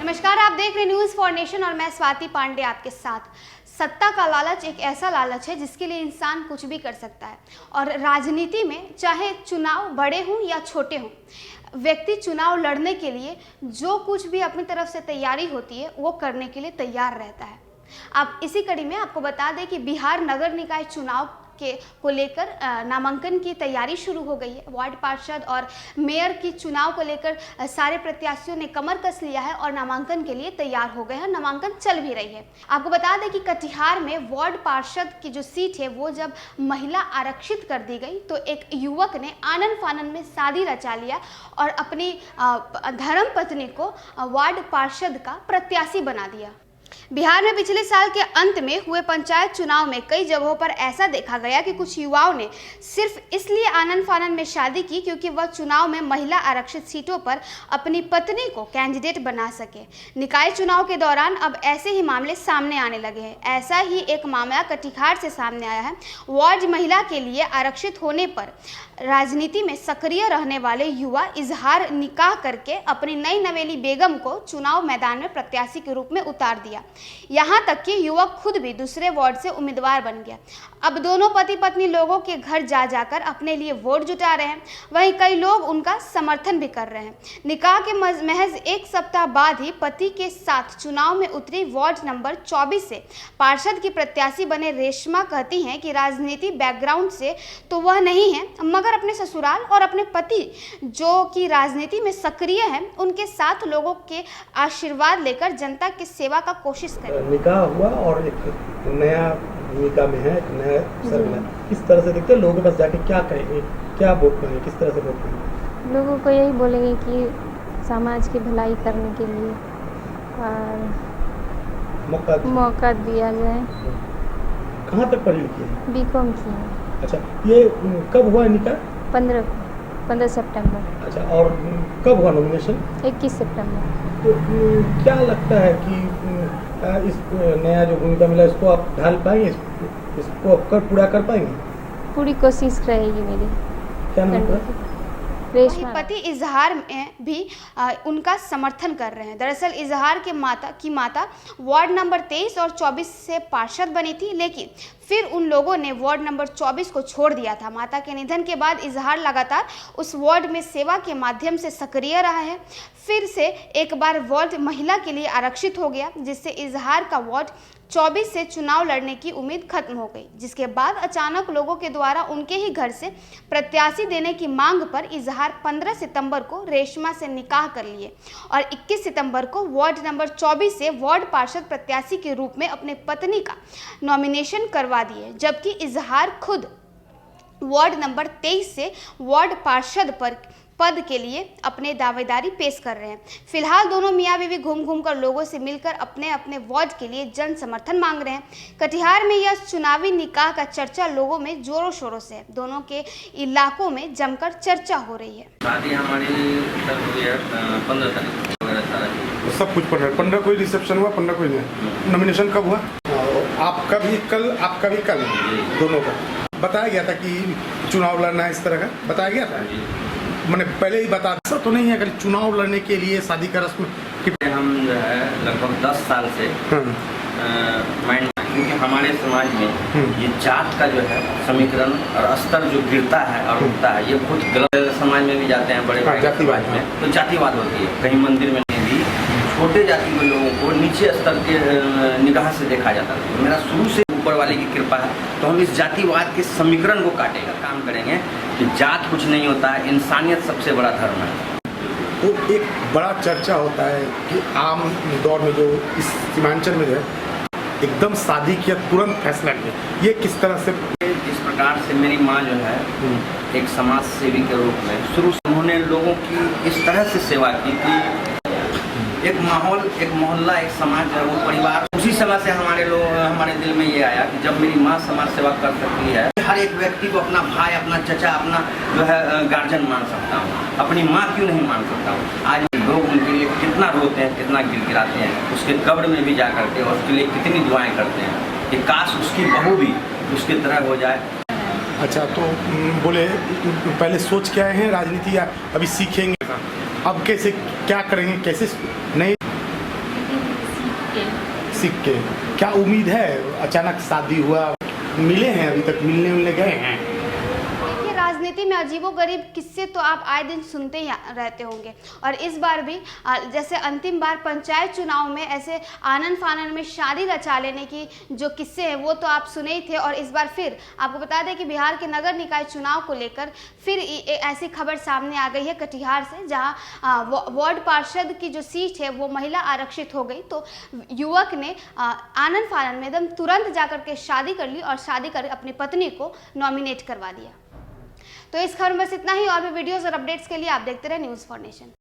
नमस्कार, आप देख रहे न्यूज़ फॉर नेशन और मैं स्वाति पांडे आपके साथ। सत्ता का लालच एक ऐसा लालच है जिसके लिए इंसान कुछ भी कर सकता है और राजनीति में चाहे चुनाव बड़े हों या छोटे हों, व्यक्ति चुनाव लड़ने के लिए जो कुछ भी अपनी तरफ से तैयारी होती है वो करने के लिए तैयार रहता है। अब इसी कड़ी में आपको बता दें कि बिहार नगर निकाय चुनाव को लेकर नामांकन की तैयारी शुरू हो गई है। वार्ड पार्षद और मेयर की चुनाव को लेकर सारे प्रत्याशियों ने कमर कस लिया है और नामांकन के लिए तैयार हो गए हैं। नामांकन चल भी रही है। आपको बता दें कि कटिहार में वार्ड पार्षद की जो सीट है वो जब महिला आरक्षित कर दी गई तो एक युवक ने आनन फानन में शादी रचा लिया और अपनी धर्म पत्नी को वार्ड पार्षद का प्रत्याशी बना दिया। बिहार में पिछले साल के अंत में हुए पंचायत चुनाव में कई जगहों पर ऐसा देखा गया कि कुछ युवाओं ने सिर्फ इसलिए आनन फानन में शादी की क्योंकि वह चुनाव में महिला आरक्षित सीटों पर अपनी पत्नी को कैंडिडेट बना सके। निकाय चुनाव के दौरान अब ऐसे ही मामले सामने आने लगे हैं। ऐसा ही एक मामला कटिहार से सामने आया है। वार्ड महिला के लिए आरक्षित होने पर राजनीति में सक्रिय रहने वाले युवा इजहार निकाह करके अपनी नई नवेली बेगम को चुनाव मैदान में प्रत्याशी के रूप में उतार दिया। यहाँ तक कि युवक खुद भी दूसरे वार्ड से उम्मीदवार बन गया। अब दोनों पति पत्नी लोगों के घर जा जाकर अपने लिए वोट जुटा रहे हैं, वहीं कई लोग उनका समर्थन भी कर रहे हैं। निकाह के महज एक सप्ताह बाद ही पति के साथ चुनाव में उतरी वार्ड नंबर 24 से पार्षद की प्रत्याशी बने रेशमा कहती हैं कि राजनीति बैकग्राउंड से तो वह नहीं है, मगर अपने ससुराल और अपने पति जो कि राजनीति में सक्रिय हैं उनके साथ लोगों के आशीर्वाद लेकर जनता की सेवा का कोशिश करें। निकाह हुआ और एक नया भूमिका में है, एक नया सरगना। किस तरह से देखते हैं लोगों के पास जाके क्या कहेंगे, क्या वोट करेंगे, किस तरह से वोट करेंगे? लोगों को यही बोलेंगे कि समाज की भलाई करने के लिए और मौका दिया जाए। कहाँ तक पढ़ी लिखी है? बीकॉम की है। अच्छा, ये कब हुआ निकाह? 15 सितंबर। अच्छा, और कब हुआ नॉमिनेशन? 21 सितंबर। तो क्या लगता है कि इस नया जो भूमिका मिला इसको आप ढाल पाएंगे, इसको आप पूरा कर पाएंगे? पूरी कोशिश रहेगी मेरी। क्या नाम है? वही पति इजहार में भी उनका समर्थन कर रहे हैं। दरअसल इजहार के माता वार्ड नंबर 23 और 24 से पार्षद बनी थी, लेकिन फिर उन लोगों ने वार्ड नंबर 24 को छोड़ दिया था। माता के निधन के बाद इजहार लगातार उस वार्ड में सेवा के माध्यम से सक्रिय रहा है। फिर से एक बार वार्ड महिला के लिए आरक्षित हो गया, जिससे इजहार का वार्ड 24 से चुनाव लड़ने की उम्मीद खत्म हो गई, जिसके बाद अचानक लोगों के द्वारा उनके ही घर से प्रत्याशी देने की मांग पर इजहार 15 सितंबर को रेशमा से निकाह कर लिए और 21 सितंबर को वार्ड नंबर 24 से वार्ड पार्षद प्रत्याशी के रूप में अपने पत्नी का नॉमिनेशन करवा दिए, जबकि इजहार खुद वार्ड नंबर 23 से वार्ड पार्षद पद के लिए अपने दावेदारी पेश कर रहे हैं। फिलहाल दोनों मियाँ बीवी घूम कर लोगों से मिलकर अपने अपने वार्ड के लिए जन समर्थन मांग रहे हैं। कटिहार में यह चुनावी निकाह का चर्चा लोगों में जोरों शोरों से है। दोनों के इलाकों में जमकर चर्चा हो रही है। शादी हमारी 15 तारीख सब कुछ 15 कोई रिसेप्शन हुआ, 15 कोई नहीं। नॉमिनेशन कब हुआ? आपका भी कल दोनों का बताया गया था कि चुनाव लड़ना है, इस तरह का बताया गया था। मैंने पहले ही बता दिया तो नहीं है कि चुनाव लड़ने के लिए शादी का रस्म हम जो है लगभग 10 साल से माइंड, क्योंकि हमारे समाज में ये जात का जो है समीकरण और स्तर जो गिरता है और उठता है, ये कुछ गलत। समाज में भी जाते हैं बड़े जातिवाद में, तो जातिवाद होती है। कहीं मंदिर में भी छोटे जाति के लोगों को नीचे स्तर के निगाह से देखा जाता है। मेरा शुरू से ऊपर वाले की कृपा है, तो हम इस जातिवाद के समीकरण को काटेगा काम करेंगे कि जात कुछ नहीं होता है, इंसानियत सबसे बड़ा धर्म है। वो एक बड़ा चर्चा होता है कि आम दौर में जो इस सीमांचल में जो है एकदम शादी किया तुरंत फैसला लिया, ये किस तरह से? जिस प्रकार से मेरी माँ जो है एक समाज सेवी के रूप में शुरू से उन्होंने लोगों की इस तरह से सेवा की कि एक माहौल, एक मोहल्ला, एक समाज है, वो परिवार। उसी समय से हमारे दिल में ये आया कि जब मेरी माँ समाज सेवा कर सकती है, हर एक व्यक्ति को अपना भाई, अपना चचा, अपना जो है गार्जियन मान सकता हूँ, अपनी माँ क्यों नहीं मान सकता हूँ। आज लोग उनके लिए कितना रोते हैं, कितना गिड़गिड़ाते हैं, उसके कब्र में भी जा करके, और उसके लिए कितनी दुआएं करते हैं कि काश उसकी बहू भी उसकी तरह हो जाए। अच्छा, तो बोले पहले सोच के आए हैं राजनीति या अभी सीखेंगे? अब कैसे क्या करेंगे, कैसे नहीं सीख के? क्या उम्मीद है? अचानक शादी हुआ, मिले हैं अभी तक, मिलने गए हैं? देखिए, राजनीति में अजीबोगरीब किस्से तो आप आए दिन सुनते ही रहते होंगे, और इस बार भी जैसे अंतिम बार पंचायत चुनाव में ऐसे आनन फानन में शादी रचा लेने की जो किस्से हैं वो तो आप सुने ही थे। और इस बार फिर आपको बता दें कि बिहार के नगर निकाय चुनाव को लेकर फिर ऐसी खबर सामने आ गई है कटिहार से, जहां वार्ड पार्षद की जो सीट है वो महिला आरक्षित हो गई। तो युवक ने आनन फानन में एकदम तुरंत जाकर के शादी कर ली और शादी कर अपनी पत्नी को नॉमिनेट करवा दिया। तो इस खबर में बस इतना ही, और भी वीडियोस और अपडेट्स के लिए आप देखते रहे न्यूज़ फॉर नेशन।